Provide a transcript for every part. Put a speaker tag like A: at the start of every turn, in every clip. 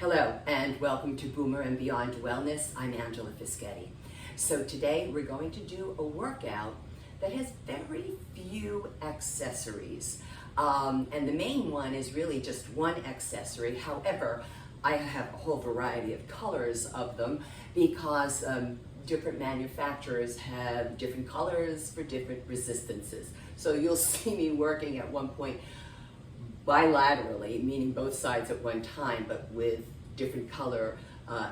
A: Hello and welcome to Boomer and Beyond Wellness. I'm Angela Fischetti. So today we're going to do a workout that has very few accessories. And the main one is really just one accessory. However, I have a whole variety of colors of them because different manufacturers have different colors for different resistances. So you'll see me working at one point bilaterally, meaning both sides at one time, but with different color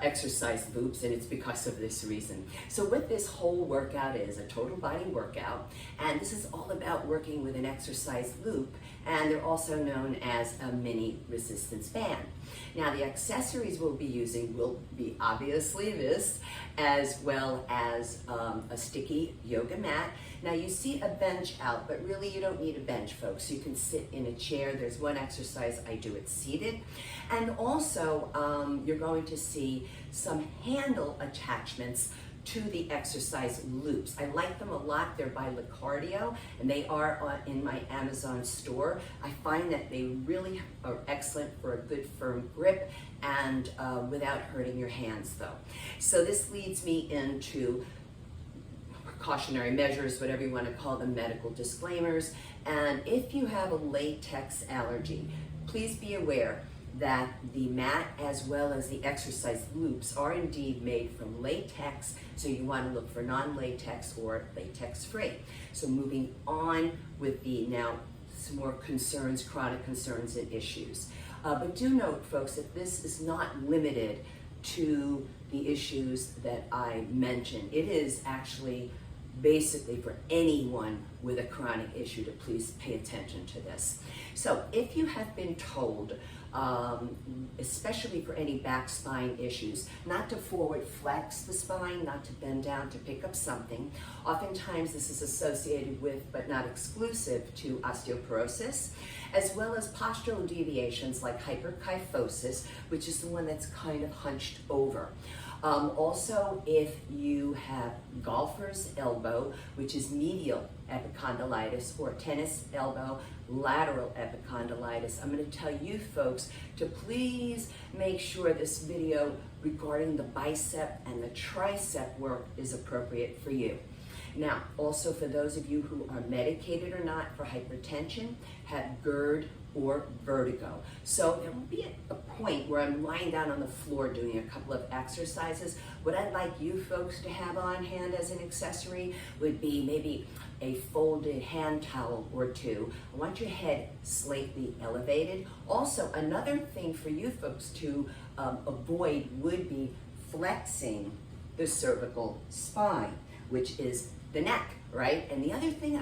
A: exercise loops, and it's because of this reason. So what this whole workout is, a total body workout, and this is all about working with an exercise loop, and they're also known as a mini resistance band. Now the accessories we'll be using will be obviously this, as well as a sticky yoga mat. Now you see a bench out, but really you don't need a bench, folks. You can sit in a chair. There's one exercise, I do it seated. And also you're going to see some handle attachments to the exercise loops. I like them a lot. They're by Cardio, and they are in my Amazon store. I find that they really are excellent for a good firm grip and without hurting your hands though. So this leads me into precautionary measures, whatever you want to call them, medical disclaimers. And if you have a latex allergy, please be aware that the mat as well as the exercise loops are indeed made from latex, so you want to look for non-latex or latex-free. So moving on with the now some more concerns, chronic concerns and issues. But do note, folks, that this is not limited to the issues that I mentioned. It is actually basically for anyone with a chronic issue to please pay attention to this. So if you have been told, especially for any back spine issues, not to forward flex the spine, not to bend down to pick up something, oftentimes this is associated with, but not exclusive to, osteoporosis, as well as postural deviations like hyperkyphosis, which is the one that's kind of hunched over. Also, if you have golfer's elbow, which is medial epicondylitis, or tennis elbow, lateral epicondylitis, I'm going to tell you folks to please make sure this video regarding the bicep and the tricep work is appropriate for you. Now, also for those of you who are medicated or not for hypertension, have GERD or vertigo. So there will be a point where I'm lying down on the floor doing a couple of exercises. What I'd like you folks to have on hand as an accessory would be maybe a folded hand towel or two. I want your head slightly elevated. Also, another thing for you folks to avoid would be flexing the cervical spine, which is the neck, right? And the other thing,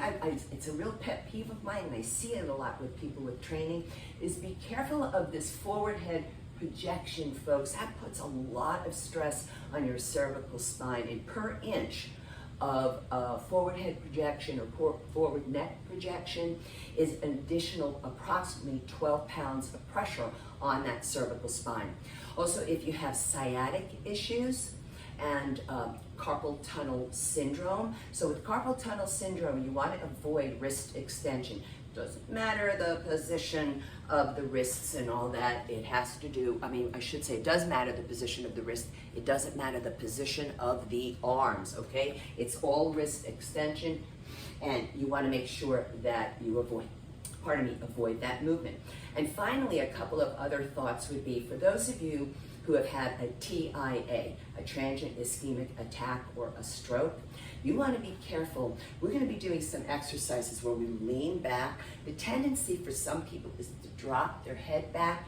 A: it's a real pet peeve of mine, and I see it a lot with people with training, is be careful of this forward head projection, folks. That puts a lot of stress on your cervical spine, and per inch of forward head projection or forward neck projection is an additional approximately 12 pounds of pressure on that cervical spine. Also, if you have sciatic issues and carpal tunnel syndrome. So with carpal tunnel syndrome, you want to avoid wrist extension. Doesn't matter the position of the wrists and all that. It has to do, I should say it does matter the position of the wrist. It doesn't matter the position of the arms, okay? It's all wrist extension, and you want to make sure that you avoid that movement. And finally, a couple of other thoughts would be for those of you who have had a TIA, a transient ischemic attack or a stroke, you want to be careful. We're going to be doing some exercises where we lean back. The tendency for some people is to drop their head back.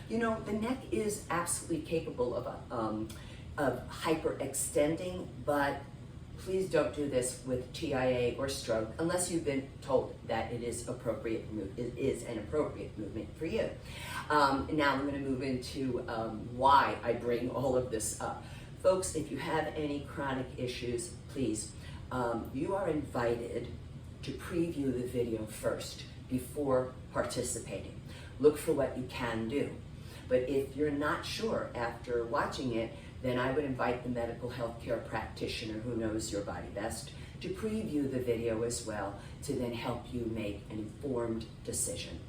A: You know, the neck is absolutely capable of hyperextending, but please don't do this with TIA or stroke unless you've been told that it is an appropriate movement for you. Now I'm going to move into why I bring all of this up. Folks, if you have any chronic issues, please, you are invited to preview the video first before participating. Look for what you can do. But if you're not sure after watching it, then I would invite the medical healthcare practitioner who knows your body best to preview the video as well to then help you make an informed decision.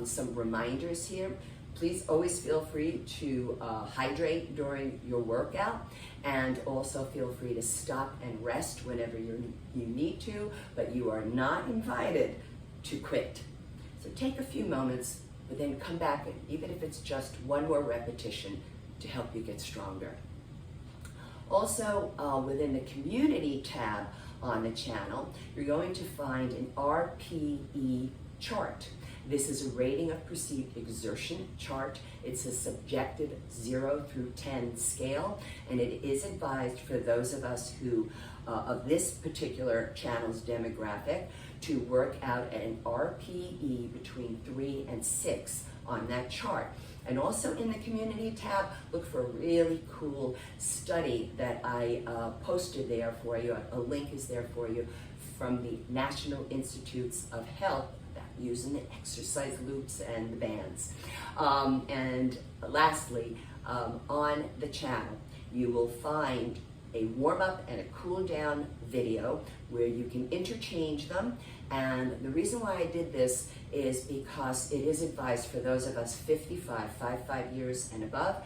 A: Some reminders here. Please always feel free to hydrate during your workout, and also feel free to stop and rest whenever you need to, but you are not invited to quit. So take a few moments, but then come back, and even if it's just one more repetition, to help you get stronger. Also, within the community tab on the channel, you're going to find an RPE chart. This is a rating of perceived exertion chart. It's a subjective 0 through 10 scale, and it is advised for those of us who, of this particular channel's demographic, to work out at an RPE between 3 and 6 on that chart. And also in the community tab, look for a really cool study that I posted there for you. A link is there for you from the National Institutes of Health, using the exercise loops and the bands. And lastly, on the channel, you will find a warm-up and a cool-down video where you can interchange them. And the reason why I did this is because it is advised for those of us 55 years and above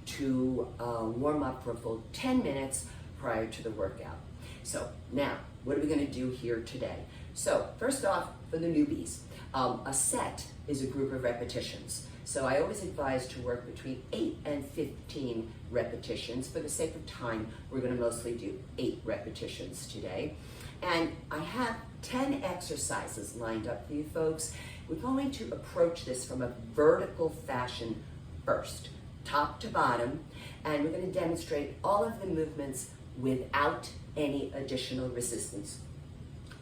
A: to warm up for a full 10 minutes prior to the workout. So now, what are we going to do here today? So first off, for the newbies, a set is a group of repetitions. So I always advise to work between 8 and 15 repetitions. For the sake of time, we're going to mostly do 8 repetitions today. And I have 10 exercises lined up for you folks. We're going to approach this from a vertical fashion first, top to bottom, and we're going to demonstrate all of the movements without any additional resistance.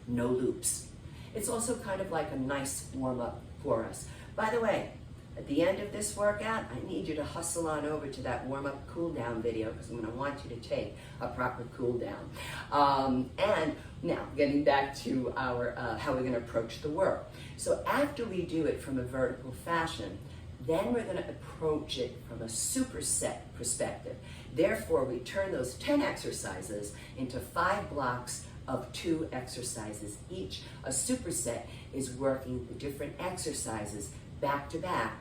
A: No loops. It's also kind of like a nice warm-up for us. By the way, at the end of this workout, I need you to hustle on over to that warm-up cool-down video, because I'm going to want you to take a proper cool-down. And now, getting back to our how we're going to approach the work. So after we do it from a vertical fashion, then we're going to approach it from a superset perspective. Therefore, we turn those 10 exercises into 5 blocks of 2 exercises each. A superset is working the different exercises back to back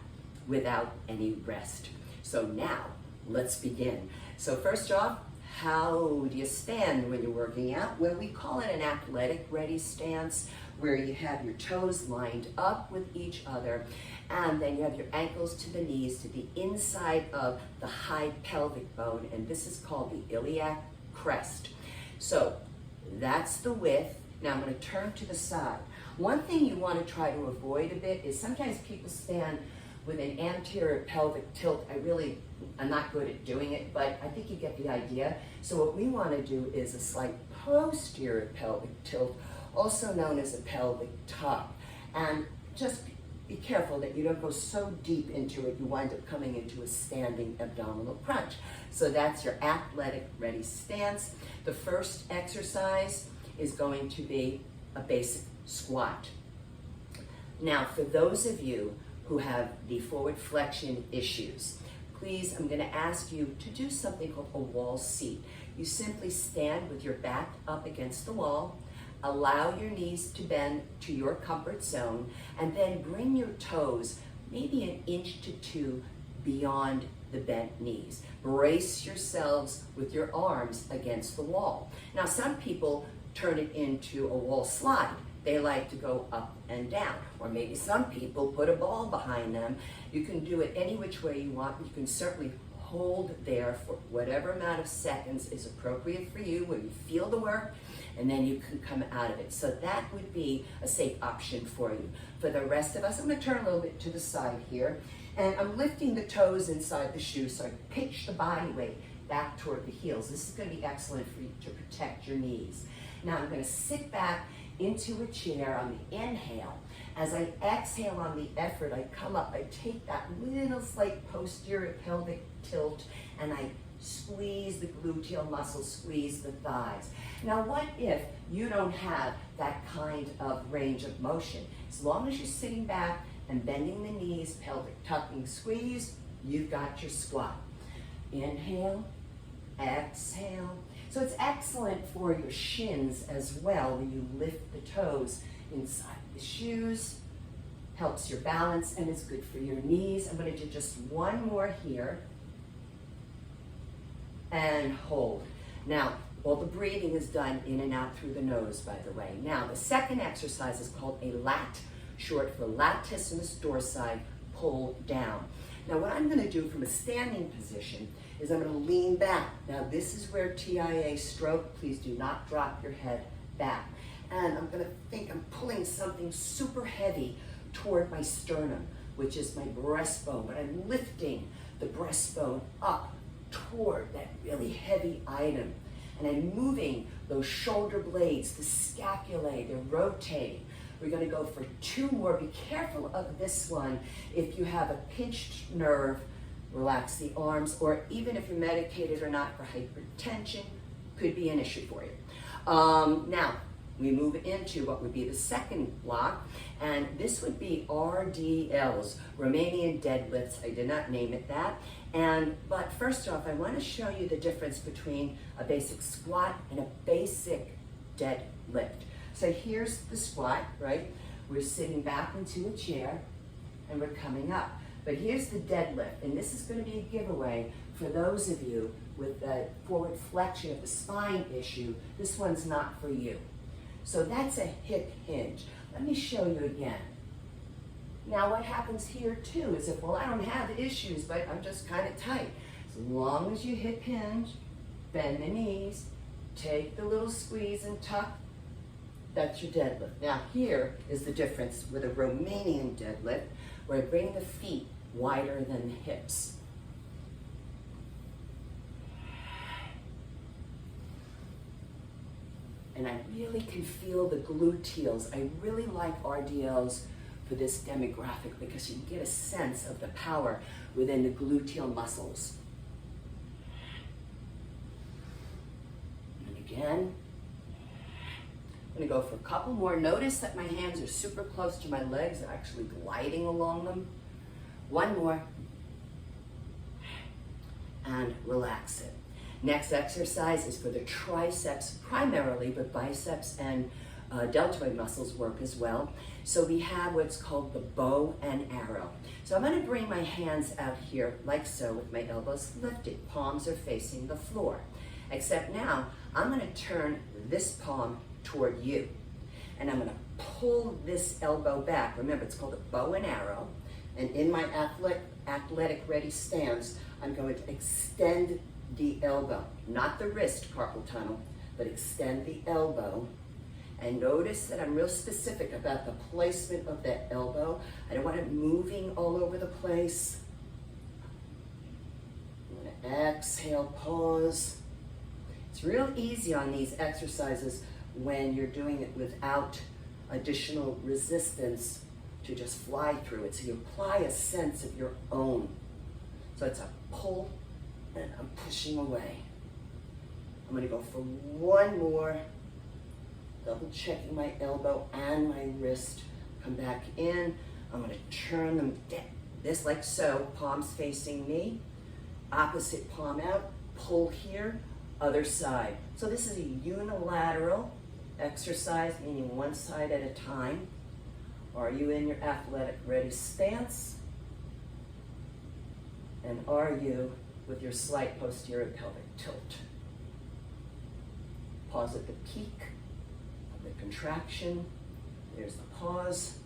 A: without any rest. So now, let's begin. So first off, how do you stand when you're working out? Well, we call it an athletic ready stance, where you have your toes lined up with each other, and then you have your ankles to the knees to the inside of the high pelvic bone, and this is called the iliac crest. So that's the width. Now I'm going to turn to the side. One thing you want to try to avoid a bit is sometimes people stand with an anterior pelvic tilt. I'm not good at doing it, but I think you get the idea. So what we want to do is a slight posterior pelvic tilt, also known as a pelvic tuck. And just be careful that you don't go so deep into it, you wind up coming into a standing abdominal crunch. So that's your athletic ready stance. The first exercise is going to be a basic squat. Now, for those of you who have the forward flexion issues, please, I'm going to ask you to do something called a wall seat. You simply stand with your back up against the wall, allow your knees to bend to your comfort zone, and then bring your toes maybe an inch to 2 beyond the bent knees. Brace yourselves with your arms against the wall. Now, some people turn it into a wall slide. They like to go up and down. Or maybe some people put a ball behind them. You can do it any which way you want. You can certainly hold there for whatever amount of seconds is appropriate for you, where you feel the work, and then you can come out of it. So that would be a safe option for you. For the rest of us, I'm going to turn a little bit to the side here, and I'm lifting the toes inside the shoe, so I pitch the body weight back toward the heels. This is going to be excellent for you to protect your knees. Now I'm going to sit back into a chair on the inhale. As I exhale on the effort, I come up, I take that little slight posterior pelvic tilt, and I squeeze the gluteal muscle, squeeze the thighs. Now, what if you don't have that kind of range of motion? As long as you're sitting back and bending the knees, pelvic tucking, squeeze, you've got your squat. Inhale, exhale. So it's excellent for your shins as well, when you lift the toes inside the shoes helps your balance and is good for your knees. I'm going to do just one more here and hold. Now, all the breathing is done in and out through the nose, by the way. Now, the second exercise is called a lat, short for latissimus dorsi, pull down. Now, what I'm going to do from a standing position is I'm going to lean back. Now, this is where TIA stroke. Please do not drop your head back. And I'm going to think I'm pulling something super heavy toward my sternum, which is my breastbone, but I'm lifting the breastbone up toward that really heavy item. And I'm moving those shoulder blades, the scapulae, they're rotating. We're going to go for two more. Be careful of this one. If you have a pinched nerve, relax the arms, or even if you're medicated or not for hypertension, could be an issue for you. Now, we move into what would be the second block, and this would be RDLs, Romanian Deadlifts. I did not name it that. But first off, I want to show you the difference between a basic squat and a basic deadlift. So here's the squat, right? We're sitting back into a chair and we're coming up. But here's the deadlift, and this is going to be a giveaway for those of you with the forward flexion of the spine issue. This one's not for you. So that's a hip hinge. Let me show you again. Now what happens here too is if, well, I don't have issues, but I'm just kind of tight. As long as you hip hinge, bend the knees, take the little squeeze and tuck, that's your deadlift. Now here is the difference with a Romanian deadlift, where I bring the feet wider than the hips. And I really can feel the gluteals. I really like RDLs for this demographic because you can get a sense of the power within the gluteal muscles. And again, I'm going to go for a couple more. Notice that my hands are super close to my legs. They're actually gliding along them. One more. And relax it. Next exercise is for the triceps primarily, but biceps and deltoid muscles work as well. So we have what's called the bow and arrow. So I'm going to bring my hands out here like so with my elbows lifted. Palms are facing the floor. Except now I'm going to turn this palm toward you. And I'm going to pull this elbow back. Remember, it's called a bow and arrow. And in my athletic ready stance, I'm going to extend the elbow, not the wrist carpal tunnel, but extend the elbow. And notice that I'm real specific about the placement of that elbow. I don't want it moving all over the place. I'm going to exhale, pause. It's real easy on these exercises when you're doing it without additional resistance to just fly through it. So you apply a sense of your own. So it's a pull and I'm pushing away. I'm going to go for one more. Double checking my elbow and my wrist. Come back in. I'm going to turn them this like so, palms facing me. Opposite palm out. Pull here. Other side. So this is a unilateral exercise, meaning one side at a time. Are you in your athletic ready stance? And are you with your slight posterior pelvic tilt? Pause at the peak of the contraction. There's the pause.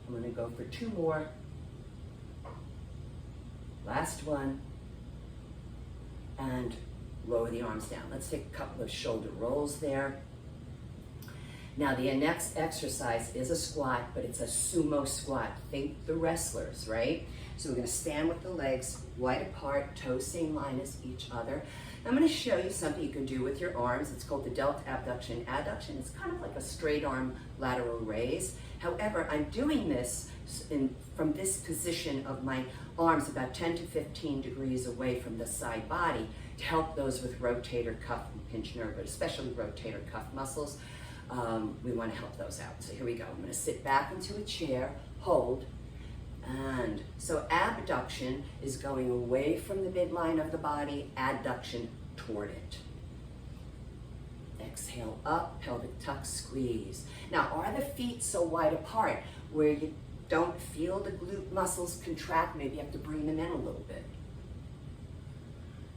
A: I'm going to go for two more. Last one. And lower the arms down. Let's take a couple of shoulder rolls there. Now the next exercise is a squat, but it's a sumo squat. Think the wrestlers, right? So we're going to stand with the legs wide apart, toes same line as each other. I'm going to show you something you can do with your arms. It's called the Delt abduction. Adduction is kind of like a straight arm lateral raise. However, I'm doing this from this position of my arms about 10 to 15 degrees away from the side body to help those with rotator cuff and pinch nerve, but especially rotator cuff muscles. We want to help those out. So here we go. I'm going to sit back into a chair, hold, and so abduction is going away from the midline of the body, adduction toward it. Exhale up, pelvic tuck, squeeze. Now, are the feet so wide apart where you don't feel the glute muscles contract, maybe you have to bring them in a little bit.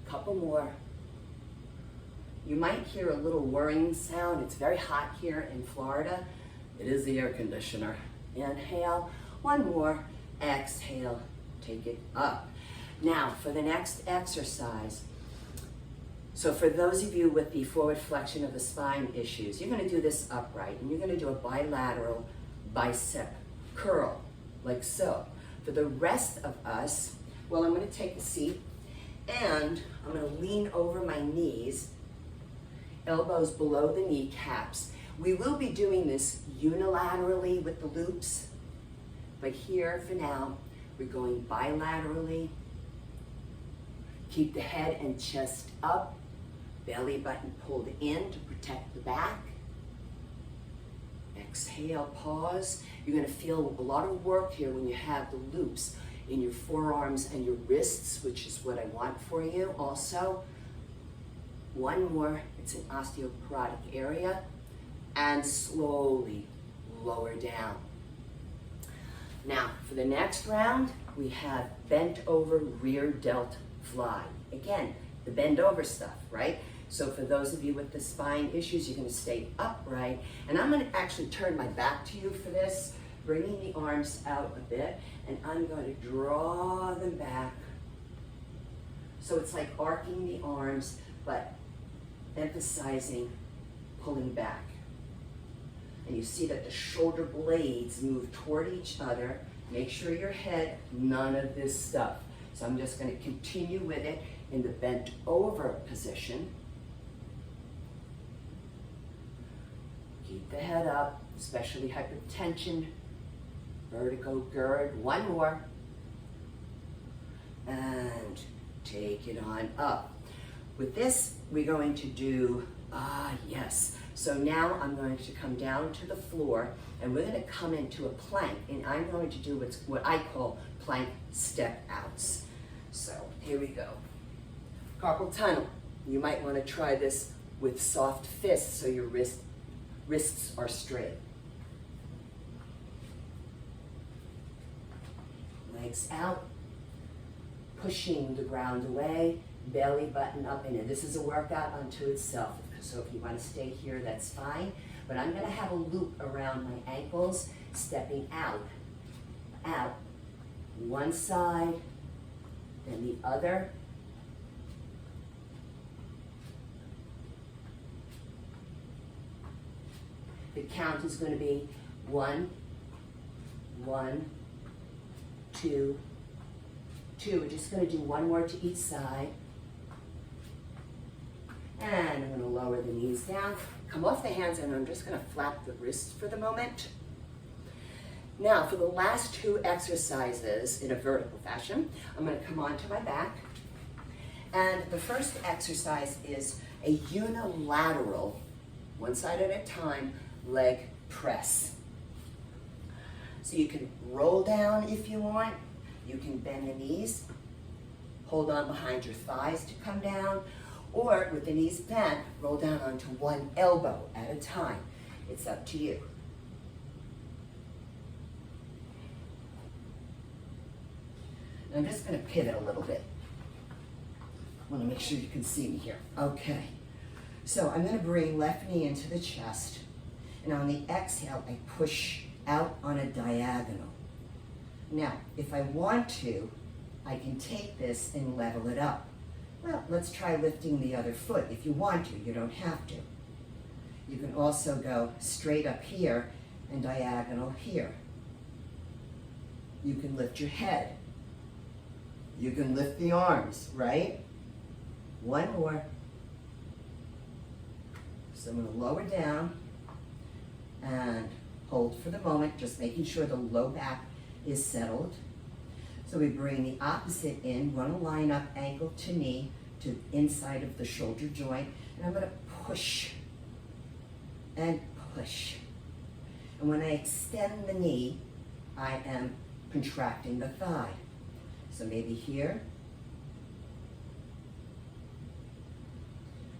A: Couple more. You might hear a little whirring sound. It's very hot here in Florida. It is the air conditioner. Inhale, one more, exhale, take it up. Now for the next exercise, so for those of you with the forward flexion of the spine issues, you're gonna do this upright, and you're gonna do a bilateral bicep curl, like so. For the rest of us, well, I'm gonna take a seat, and I'm gonna lean over my knees, elbows below the kneecaps. We will be doing this unilaterally with the loops, but here for now, we're going bilaterally. Keep the head and chest up, belly button pulled in to protect the back. Exhale, pause. You're gonna feel a lot of work here when you have the loops in your forearms and your wrists, which is what I want for you also. One more, it's an osteoporotic area, and slowly lower down. Now, for the next round, we have bent over rear delt fly. Again, the bend over stuff, right? So for those of you with the spine issues, you're gonna stay upright, and I'm gonna actually turn my back to you for this, bringing the arms out a bit, and I'm going to draw them back. So it's like arcing the arms, but emphasizing pulling back. And you see that the shoulder blades move toward each other. Make sure your head, none of this stuff. So I'm just going to continue with it in the bent over position. Keep the head up, especially hypertension, vertigo gird. One more. And take it on up. With this, we're going to do, yes. So now I'm going to come down to the floor, and we're going to come into a plank, and I'm going to do what I call plank step outs. So here we go. Carpal tunnel. You might want to try this with soft fists so your wrists are straight. Legs out, pushing the ground away, belly button up in it. This is a workout unto itself, so if you want to stay here, that's fine. But I'm going to have a loop around my ankles, stepping out, out, one side, then the other. The count is going to be 1, 1, 2, 2. We're just going to do one more to each side. And I'm going to lower the knees down, come off the hands, and I'm just going to flap the wrists for the moment. Now, for the last two exercises in a vertical fashion, I'm going to come onto my back. And the first exercise is a unilateral, one side at a time, leg press. So you can roll down if you want. You can bend the knees, hold on behind your thighs to come down, or with the knees bent, roll down onto one elbow at a time. It's up to you. And I'm just going to pivot a little bit. I want to make sure you can see me here. Okay. So I'm going to bring left knee into the chest, and on the exhale, I push out on a diagonal. Now, if I want to, I can take this and level it up. Well, let's try lifting the other foot. If you want to, you don't have to. You can also go straight up here and diagonal here. You can lift your head. You can lift the arms, right? One more. So I'm going to lower down and hold for the moment, just making sure the low back is settled. So we bring the opposite in, want to line up ankle to knee to inside of the shoulder joint, and I'm going to push and push. And when I extend the knee, I am contracting the thigh. So maybe here,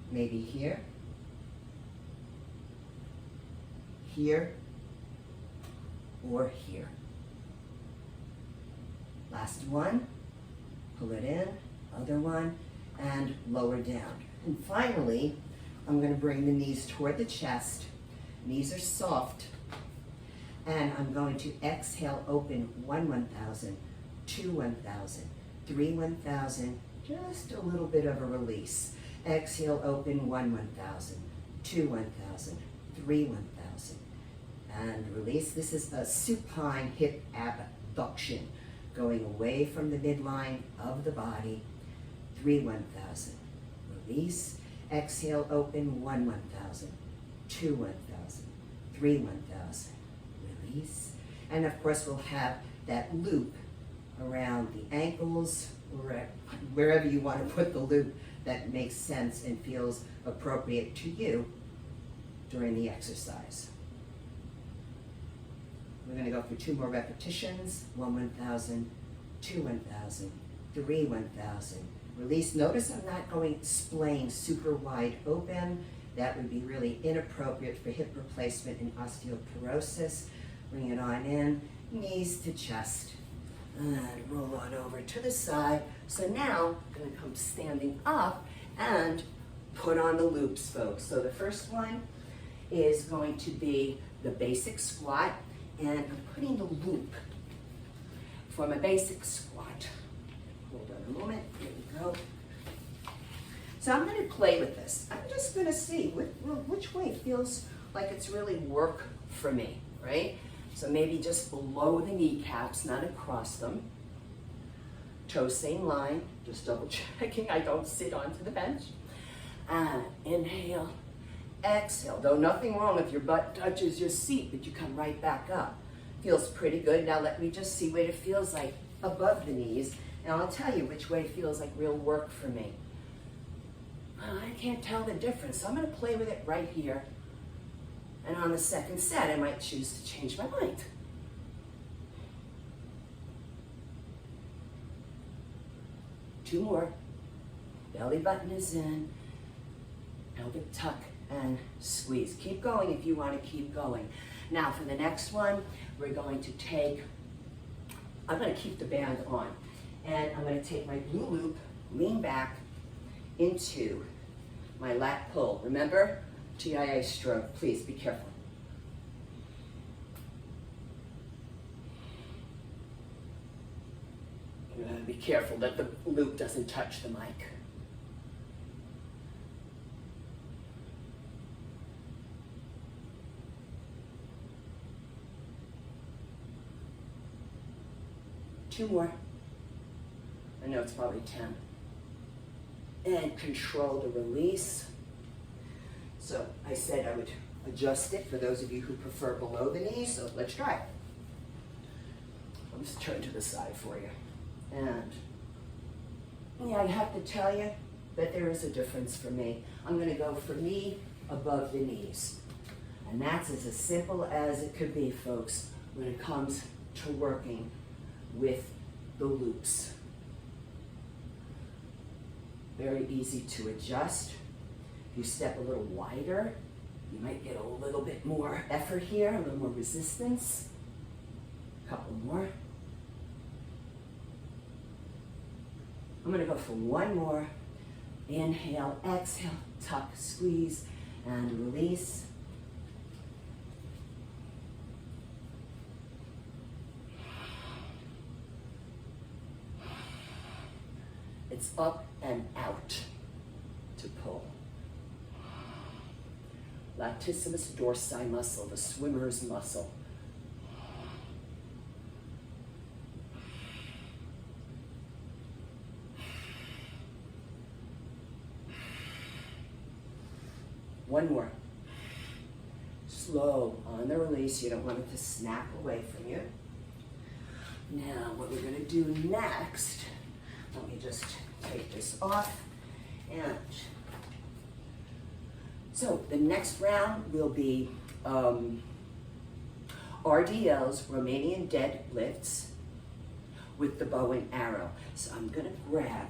A: maybe here, here, or here. Last one, pull it in, other one, and lower down. And finally, I'm going to bring the knees toward the chest. Knees are soft. And I'm going to exhale, open 1 1,000, 2 1,000, 3 1,000, just a little bit of a release. Exhale, open 1 1,000, 2 1,000, 3 1,000, and release. This is a supine hip abduction, going away from the midline of the body. 3 1,000, release. Exhale, open 1 1,000, 2 1,000, 3 1,000. Release. And of course we'll have that loop around the ankles, wherever you want to put the loop that makes sense and feels appropriate to you during the exercise. We're going to go for 2 more repetitions. 1 1,000, 2 1,000, 3 1,000. Release. Notice I'm not going splaying super wide open. That would be really inappropriate for hip replacement and osteoporosis. Bring it on in, knees to chest, and roll on over to the side. So now I'm going to come standing up and put on the loops, folks. So the first one is going to be the basic squat, and I'm putting the loop for my basic squat. Hold on a moment, here we go. So I'm going to play with this. I'm just going to see which way feels like it's really work for me, right? So maybe just below the kneecaps, not across them. Toes same line, just double checking I don't sit onto the bench. And inhale, exhale. Though nothing wrong if your butt touches your seat, but you come right back up. Feels pretty good. Now let me just see what it feels like above the knees, and I'll tell you which way feels like real work for me. I can't tell the difference, so I'm going to play with it right here. And on the second set, I might choose to change my mind. Two more. Belly button is in. Pelvic tuck and squeeze. Keep going if you want to keep going. Now for the next one, we're going to take, I'm going to keep the band on. And I'm going to take my blue loop, lean back into my lat pull. Remember? TIA stroke, please be careful. Be careful that the loop doesn't touch the mic. Two more. I know it's probably 10. And control the release. So I said I would adjust it for those of you who prefer below the knee, so let's try it. I'll just turn to the side for you. And yeah, I have to tell you that there is a difference for me. I'm going to go for knee above the knees. And that's as simple as it could be, folks, when it comes to working with the loops. Very easy to adjust. If you step a little wider, you might get a little bit more effort here, a little more resistance. A couple more. I'm going to go for one more. Inhale, exhale, tuck, squeeze, and release. It's up and out to pull. Latissimus dorsi muscle, the swimmer's muscle. One more. Slow on the release. You don't want it to snap away from you. Now, what we're going to do next, let me just take this off. And so the next round will be RDLs, Romanian Deadlifts, with the bow and arrow. So I'm going to grab,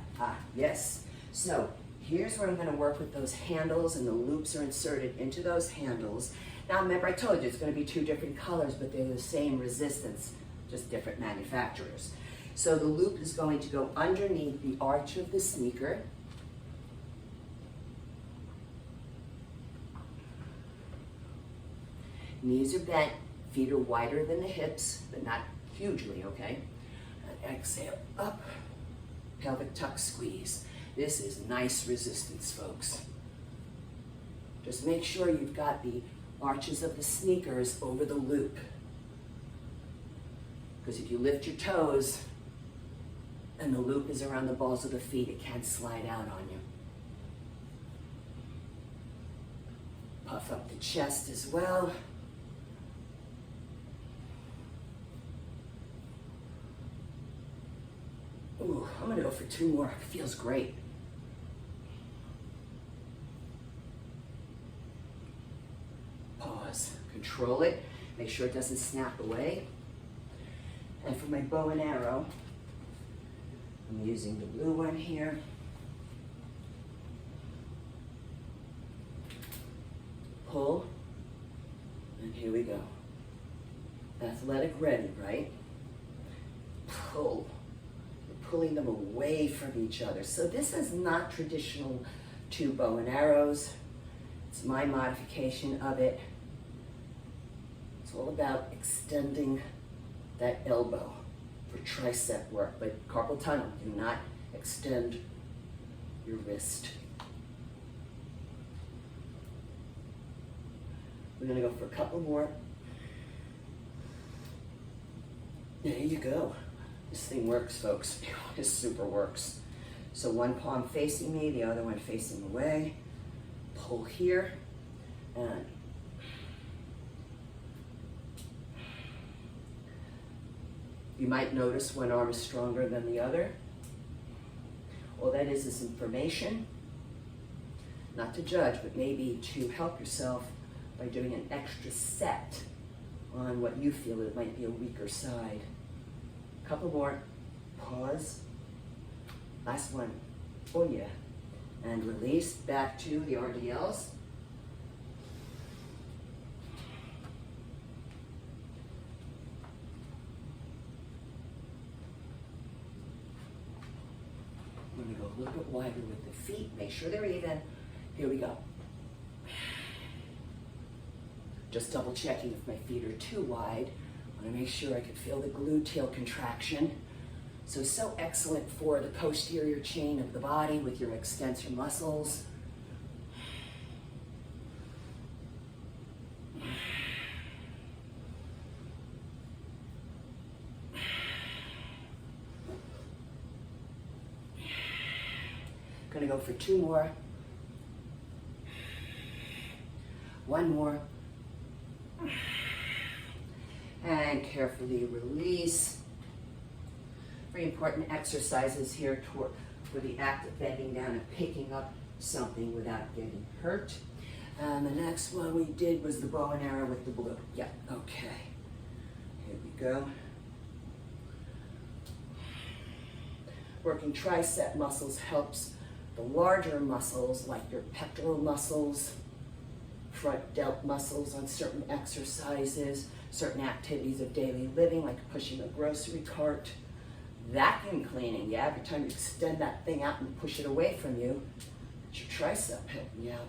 A: yes. So here's where I'm going to work with those handles, and the loops are inserted into those handles. Now remember, I told you it's going to be two different colors, but they're the same resistance, just different manufacturers. So the loop is going to go underneath the arch of the sneaker. Knees are bent, feet are wider than the hips, but not hugely, okay? And exhale, up, pelvic tuck squeeze. This is nice resistance, folks. Just make sure you've got the arches of the sneakers over the loop. Because if you lift your toes and the loop is around the balls of the feet, it can slide out on you. Puff up the chest as well. Ooh, I'm gonna go for 2 more. It feels great. Pause, control it. Make sure it doesn't snap away. And for my bow and arrow, I'm using the blue one here. Pull, and here we go. Athletic ready, right? Pull. Pulling them away from each other. So this is not traditional to bow and arrows. It's my modification of it. It's all about extending that elbow for tricep work, but carpal tunnel, do not extend your wrist. We're gonna go for a couple more. There you go. This thing works, folks. This super works. So one palm facing me, the other one facing away. Pull here, and you might notice one arm is stronger than the other. All that is information, not to judge, but maybe to help yourself by doing an extra set on what you feel it might be a weaker side. Couple more, pause, last one, oh yeah, and release back to the RDLs. I'm gonna go a little bit wider with the feet, make sure they're even. Here we go. Just double checking if my feet are too wide. I want to make sure I can feel the gluteal contraction. So excellent for the posterior chain of the body with your extensor muscles. Gonna go for 2 more. 1 more. And carefully release. Very important exercises here for the act of bending down and picking up something without getting hurt. And the next one we did was the bow and arrow with the blue. Yeah, okay. Here we go. Working tricep muscles helps the larger muscles like your pectoral muscles, front delt muscles on certain exercises, certain activities of daily living, like pushing a grocery cart, vacuum cleaning. Yeah, every time you extend that thing out and push it away from you, it's your tricep helping you out.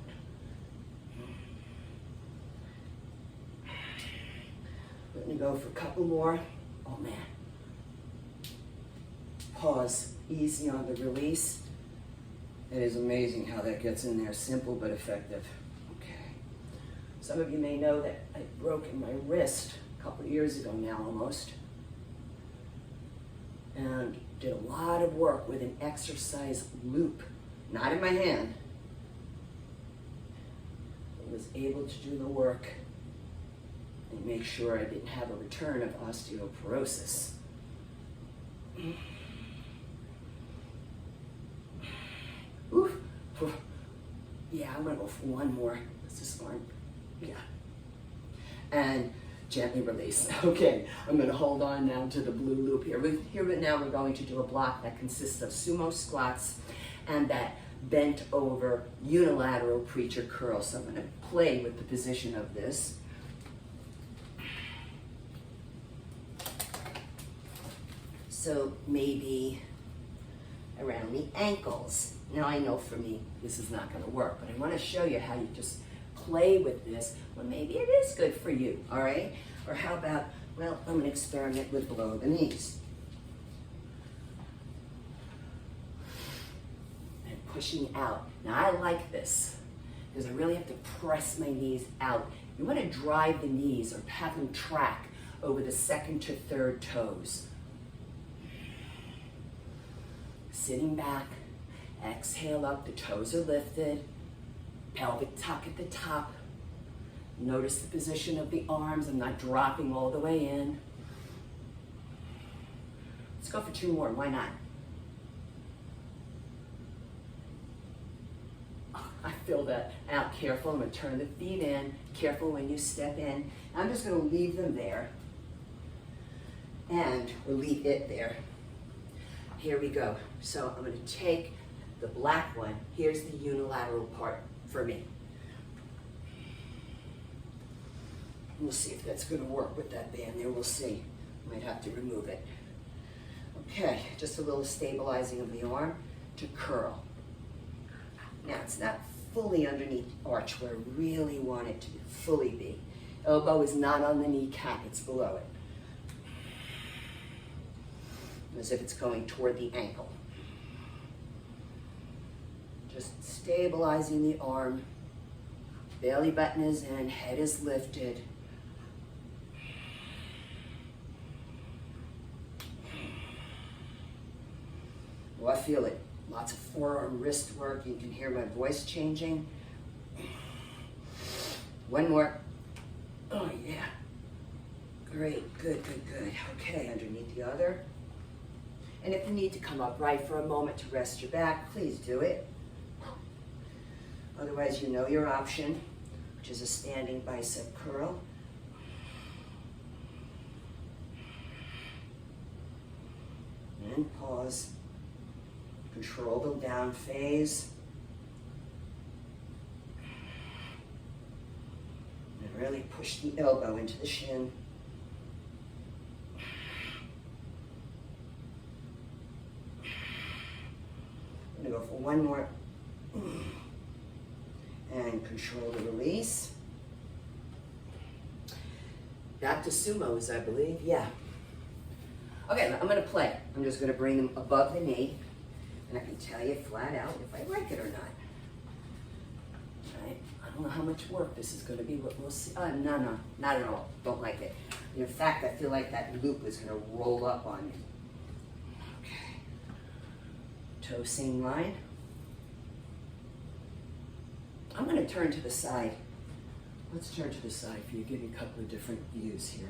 A: Let me go for a couple more. Oh man. Pause, easy on the release. It is amazing how that gets in there, simple but effective. Some of you may know that I'd broken my wrist a couple of years ago now almost, and did a lot of work with an exercise loop, not in my hand. I was able to do the work and make sure I didn't have a return of osteoporosis. Oof. Yeah, I'm gonna go for 1 more. Let's just arm. Yeah. And gently release. Okay, I'm gonna hold on now to the blue loop here. Here now we're going to do a block that consists of sumo squats and that bent over unilateral preacher curl. So I'm gonna play with the position of this. So maybe around the ankles. Now I know for me this is not going to work, but I want to show you how you just play with this. Well, maybe it is good for you, all right? Or how about, well, I'm going to experiment with below the knees. And pushing out. Now I like this because I really have to press my knees out. You want to drive the knees or have them track over the second to third toes. Sitting back, exhale up, the toes are lifted, pelvic tuck at the top. Notice the position of the arms. I'm not dropping all the way in. Let's go for 2 more, why not? I feel that out, careful, I'm gonna turn the feet in, careful when you step in. I'm just gonna leave them there, and we'll leave it there. Here we go. So I'm gonna take the black one. Here's the unilateral part for me. We'll see if that's gonna work with that band there, we'll see. Might have to remove it. Okay, just a little stabilizing of the arm to curl. Now it's not fully underneath the arch where I really want it to fully be. Elbow is not on the kneecap, it's below it. As if it's going toward the ankle. Just stabilizing the arm. Belly button is in, head is lifted. Oh, I feel it. Lots of forearm wrist work. You can hear my voice changing. 1 more. Oh yeah. Great, good, good, good. Okay, underneath the other. And if you need to come upright for a moment to rest your back, please do it. Otherwise, you know your option, which is a standing bicep curl. And pause. Control the down phase. And really push the elbow into the shin. I'm gonna go for 1 more. And control the release. Back to sumos, I believe, yeah. Okay, I'm gonna play. I'm just gonna bring them above the knee. And I can tell you flat out if I like it or not. Right? I don't know how much work this is going to be, but we'll see. No, not at all. Don't like it. In fact, I feel like that loop is going to roll up on me. Okay. Toe same line. I'm going to turn to the side. Let's turn to the side for you, give you a couple of different views here.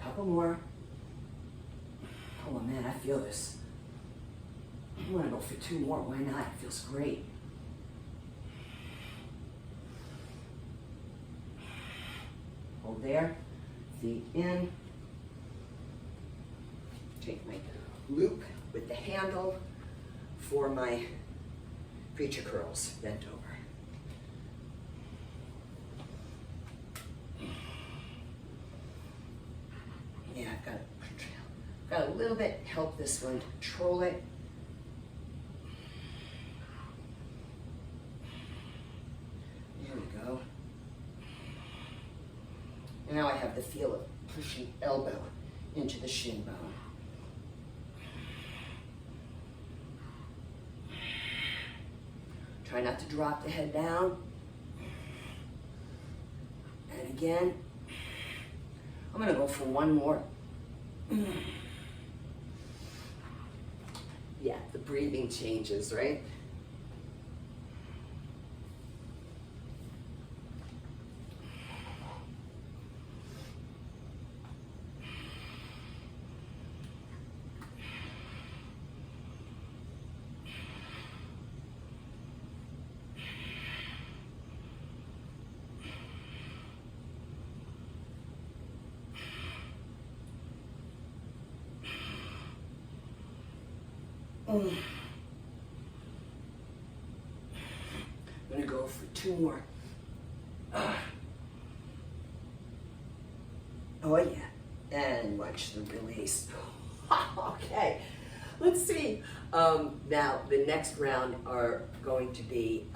A: Couple more. Oh man, I feel this. I want to go for 2 more. Why not? It feels great. Hold there. Feet in. Take my loop with the handle for my preacher curls. Bent over. Yeah, I've got a little bit help this one to control it. There we go. And now I have the feel of pushing elbow into the shin bone. Try not to drop the head down. And again. I'm gonna go for 1 more. Yeah, the breathing changes, right? I'm gonna go for 2 more. Oh yeah, and watch the release. Okay, let's see. Now the next round are going to be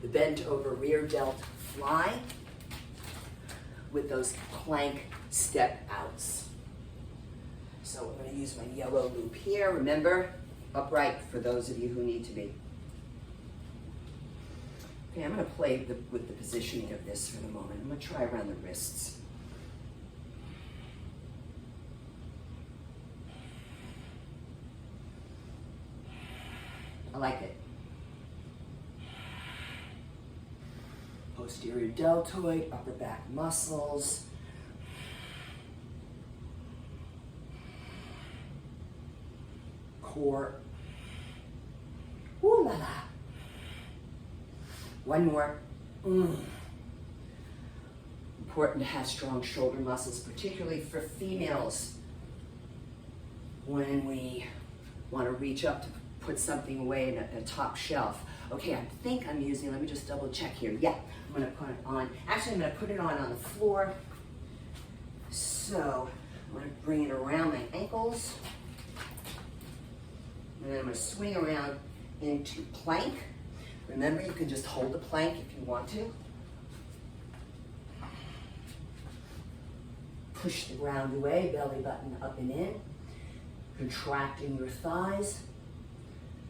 A: the bent over rear delt fly with those plank step outs. So I'm going to use my yellow loop here. Remember, upright for those of you who need to be. Okay, I'm going to play with the positioning of this for the moment. I'm going to try around the wrists. I like it. Posterior deltoid, upper back muscles. Core. Ooh la la. One more. Important to have strong shoulder muscles, particularly for females when we want to reach up to put something away in a top shelf. Okay, I think I'm using, let me just double check here. Yeah, I'm gonna put it on. Actually, I'm gonna put it on the floor. So, I'm gonna bring it around my ankles. And then I'm gonna swing around into plank. Remember, you can just hold the plank if you want to. Push the ground away, belly button up and in. Contracting your thighs.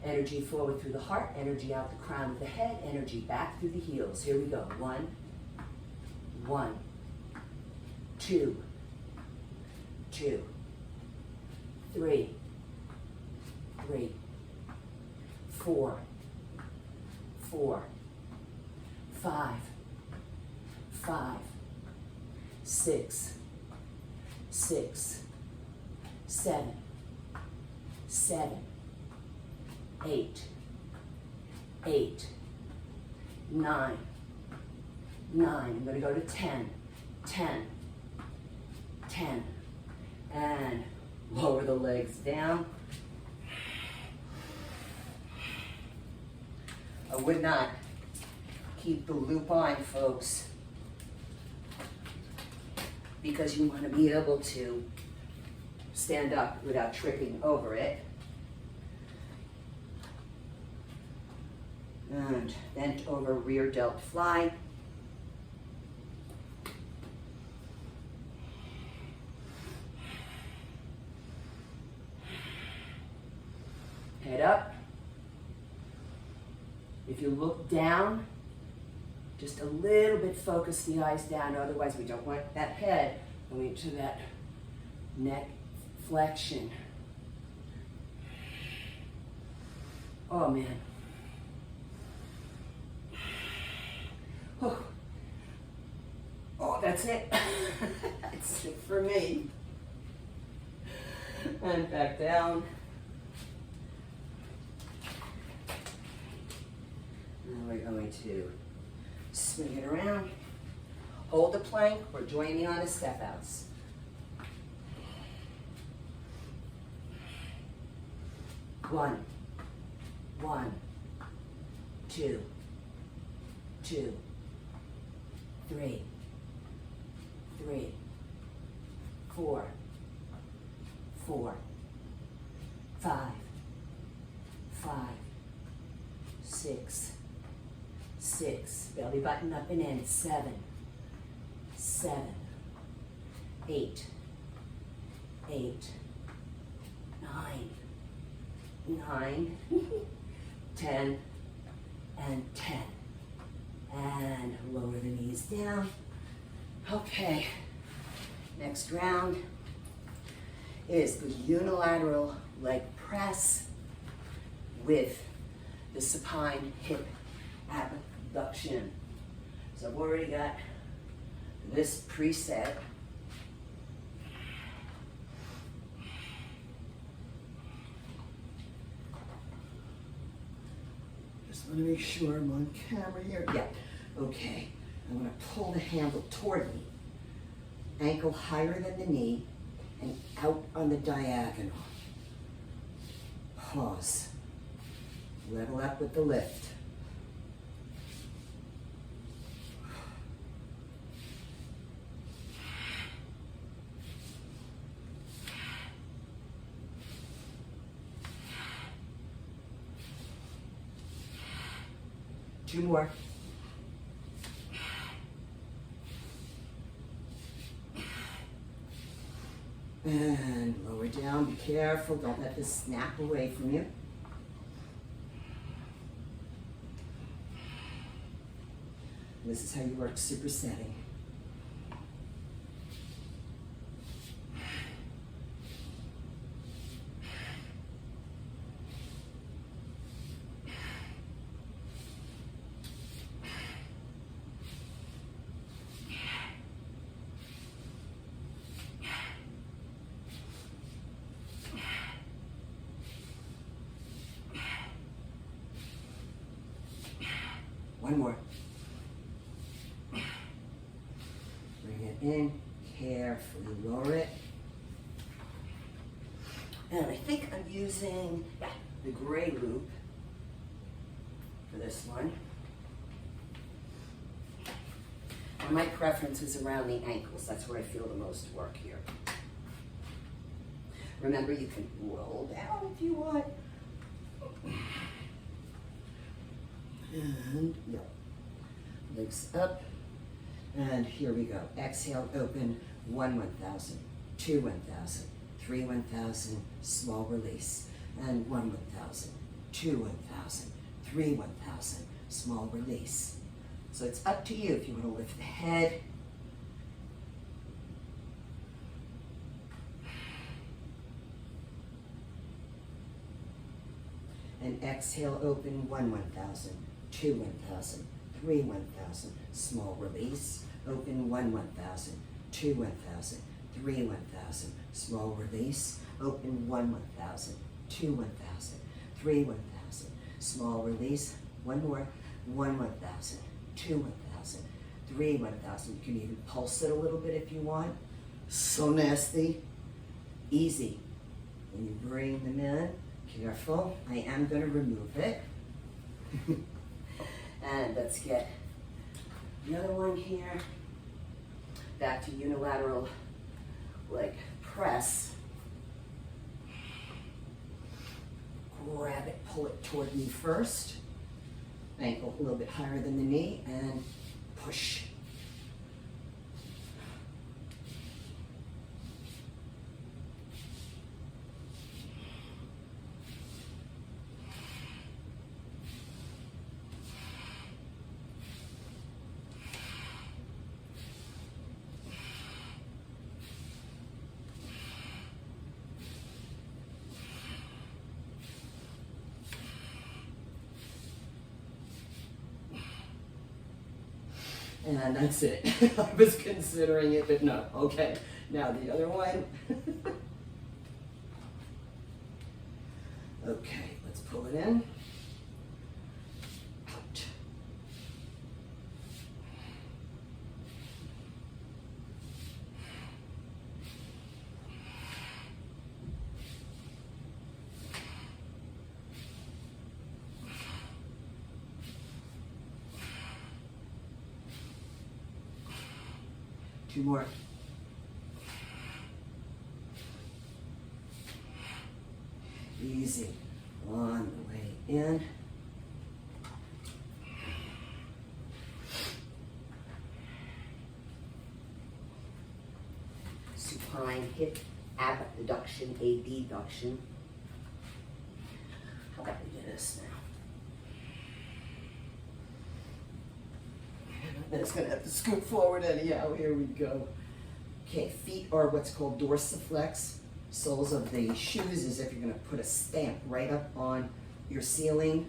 A: Energy forward through the heart, energy out the crown of the head, energy back through the heels. Here we go. 1, 1, 2, 2, 3, 3, 4, 4, 5, 5, 6, 6, 7, 7, 8, 8, 9, 9. I'm going to go to 10, 10, 10. And lower the legs down. I would not keep the loop on, folks, because you want to be able to stand up without tripping over it. And bent over rear delt fly. Head up. If you look down, just a little bit focus the eyes down, otherwise we don't want that head going into that neck flexion. Oh man. Oh, that's it. That's it for me. And back down. And we're going to swing it around. Hold the plank or join me on a step outs. One, 2, 2, 3, 3, 4, 4, 5, 5, 6, 6. Belly button up and in. 7, 7, 8, 8, 9, 9, 10, and 10. And lower the knees down. Okay, next round is the unilateral leg press with the supine hip abduction. So I've already got this preset. Just want to make sure I'm on camera here. Yeah, okay. I'm going to pull the handle toward me, ankle higher than the knee, and out on the diagonal. Pause. Level up with the lift. Two more. And lower down, be careful, don't let this snap away from you. This is how you work supersetting. One more. Bring it in, carefully lower it. And I think I'm using the gray loop for this one. And my preference is around the ankles. That's where I feel the most work here. Remember, you can roll down if you want. And legs up, and here we go. Exhale, open, 1 1,000, 2 1,000, 3 1,000, small release, and 1 1,000, 2 1,000, 3 1,000, small release. So it's up to you if you want to lift the head. And exhale, open, 1 1,000. 2 1,000, 3 1,000, small release, open 1 1,000, 2 1,000, 3 1,000, small release, open 1 1,000, 2 1,000, 3 1,000, small release, one more, 1 1,000, 2 1,000, 3 1,000. You can even pulse it a little bit if you want. So nasty, easy. When you bring them in, careful, I am going to remove it. And let's get another one here. Back to unilateral leg press. Grab it, pull it toward me first. Ankle a little bit higher than the knee, and push. And that's it. I was considering it, but no. Okay, now the other one. Okay, let's pull it in. Out. Two more. Easy. On the way in. Supine hip abduction, abduction. How about we do this now? And it's going to have to scoot forward anyhow. Here we go. Okay, feet are what's called dorsiflex. Soles of the shoes as if you're going to put a stamp right up on your ceiling.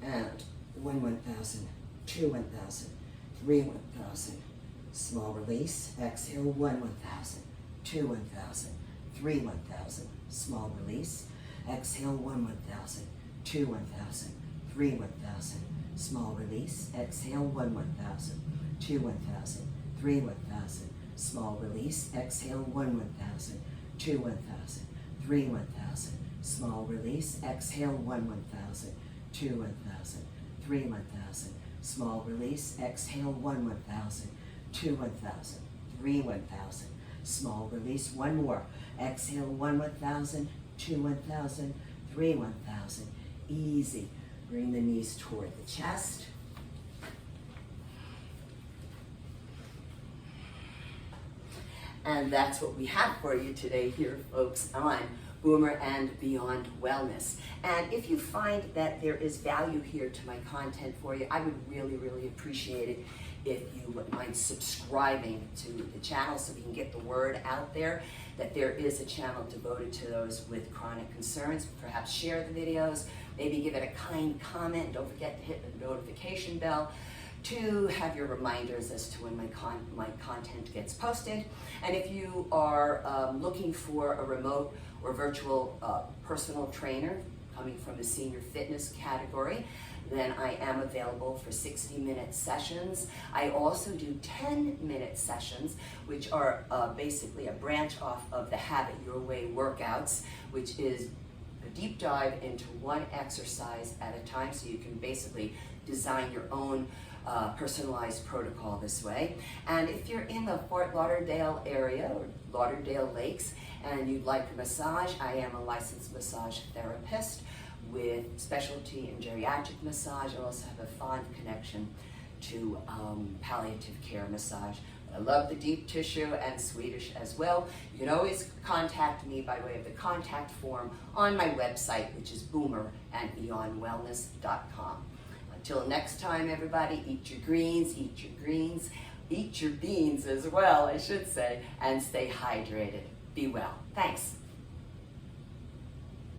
A: And 1 1,000, 2 1,000, 3 1,000. Small release. Exhale, 1 1,000, 2 1,000, 3 1,000. Small release. Exhale, 1 1,000, 2 1,000, 3 1,000. Small release. Exhale, 1 1,000, 2 1,000, 3 1,000. Small release. Exhale, 1 1,000, 2 1,000, 3 1,000. Small release. Exhale, 1 1,000, 2 1,000, 3 1,000. Small release, exhale, 1 1,000, 2 1,000, 3 1,000. Small release, one more. Exhale, 1 1,000, 2 1,000, 3 1,000. Easy. Bring the knees toward the chest. And that's what we have for you today here, folks, on Boomer and Beyond Wellness. And if you find that there is value here to my content for you, I would really, really appreciate it if you would mind subscribing to the channel so we can get the word out there that there is a channel devoted to those with chronic concerns. Perhaps share the videos, maybe give it a kind comment. Don't forget to hit the notification bell to have your reminders as to when my content gets posted. And if you are looking for a remote or virtual personal trainer coming from the senior fitness category, then I am available for 60-minute sessions. I also do 10-minute sessions, which are basically a branch off of the Have It Your Way workouts, which is a deep dive into one exercise at a time, so you can basically design your own personalized protocol this way. And if you're in the Fort Lauderdale area or Lauderdale Lakes and you'd like a massage, I am a licensed massage therapist with specialty in geriatric massage. I also have a fond connection to palliative care massage. I love the deep tissue and Swedish as well. You can always contact me by way of the contact form on my website, which is boomerandbeyondwellness.com. Until next time, everybody, eat your greens, eat your beans as well, I should say, and stay hydrated. Be well. Thanks.